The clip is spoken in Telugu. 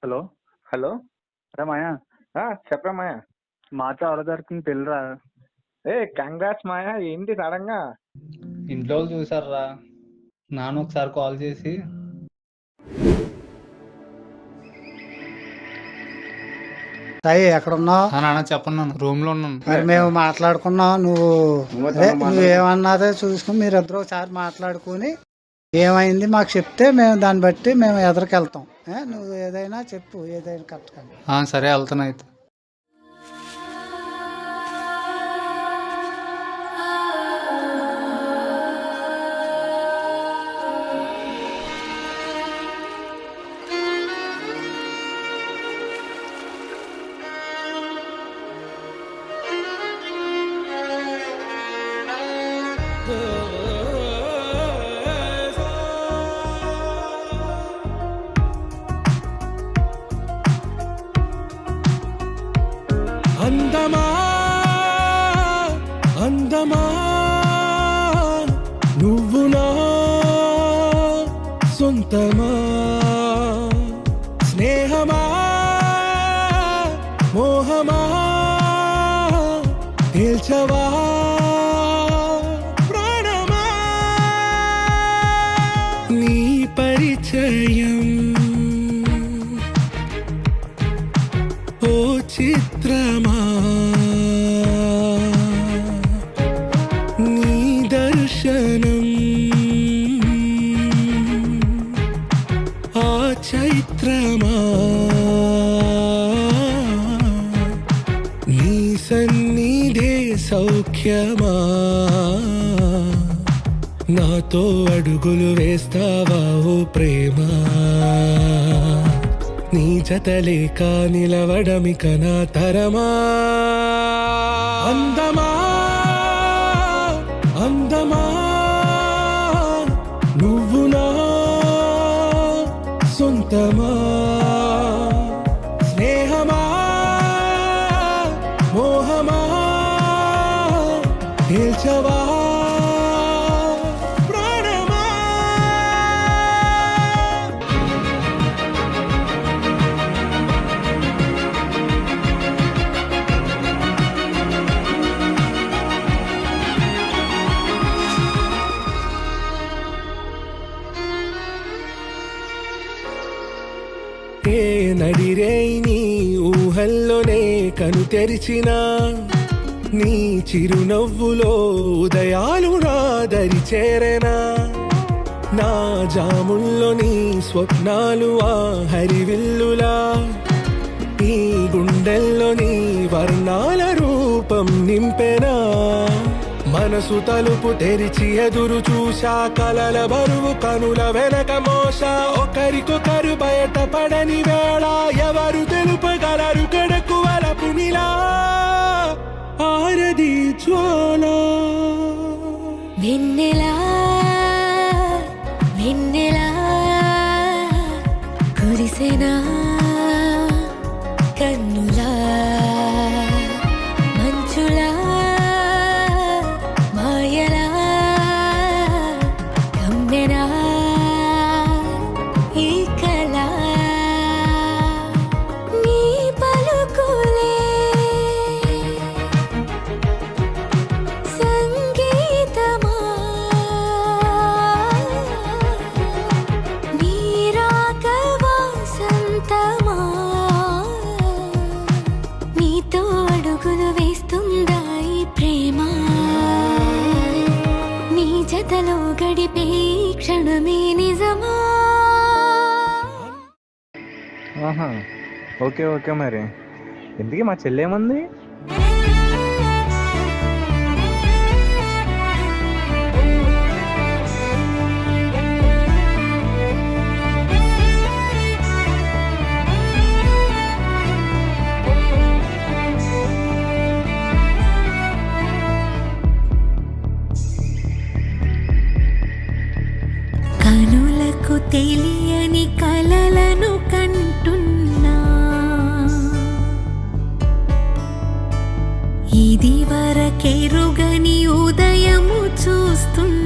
Hello hello. అరే మాయా, చెప్పరా మాయా. మార్చి 6వ తారీఖున పెళ్ళిరా. కంగ్రాట్స్ మాయా, ఏంటి సడన్ గా? ఇంట్లో వాళ్ళు చూసారా, నాన్న ఒకసారి కాల్ చేసి సాయి ఎక్కడ ఉన్నావు? నాన్న చెప్పన్నాను, రూమ్ లో ఉన్నాను. మరి మేము మాట్లాడుకున్నాం, నువ్వేమన్నదో చూసుకుని మీరిద్దరు ఒకసారి మాట్లాడుకుని ఏమైంది మాకు చెప్తే మేము దాన్ని బట్టి మేము ఎదురుకెళ్తాం. నువ్వు ఏదైనా చెప్పు, ఏదైనా కరెక్ట్గా. సరే, వెళ్తాను అయితే. అందమా అందమా నువ్వు నా సొంతమా, స్నేహమా మోహమా తేల్చవా, ప్రాణమా నీ పరిచయం ఓ చిత్రమా, నీ దర్శనం ఆ చైత్రమా, నీ సన్నిధే సౌఖ్యమా, నాతో అడుగులు వేస్తావా ఓ ప్రేమ, నీ జతలేక నిలవడమిక నా తరమా. అందమా అందమా నువ్వు నా సొంతమా, స్నేహమా మోహమా తేల్చవా, నడిరే నీ ఊహల్లోనే కను తెరిచిన, నీ చిరునవ్వులో ఉదయాలు నా దరి చేరేనా, నా జాముల్లో నీ స్వప్నాలు ఆ హరివిల్లులా, ఈ గుండెల్లో నీ వర్ణాల రూపం నింపెనా, మనసు తలుపు తెరిచి ఎదురు చూశా, కలల బరువు కనుల వెనక మోసా, ఒకరికొకరు బయట పడని వేళ ఎవరు తెలుపగలరు కడకు వలపు నిలా, ఆరది జ్వాల వెన్నెలా వెన్నెలా కురిసెనా కన్నులా, మంచులా మాయలా కమ్మెనా ఈ కళ, నీ పలుకులే సంగీతమా, నీ రాక వాసంతమా, నీతో అడుగులు వేస్తుందా ఈ ప్రేమ, నీ జతలో గడిపే క్షణమే నిజమా. ఓకే ఓకే, మరి ఇంతకీ మా చెల్లేముంది? కనులకు తెలియని కలలను కంటున్నా, ఇది వరకెరుగని ఉదయము చూస్తున్నా,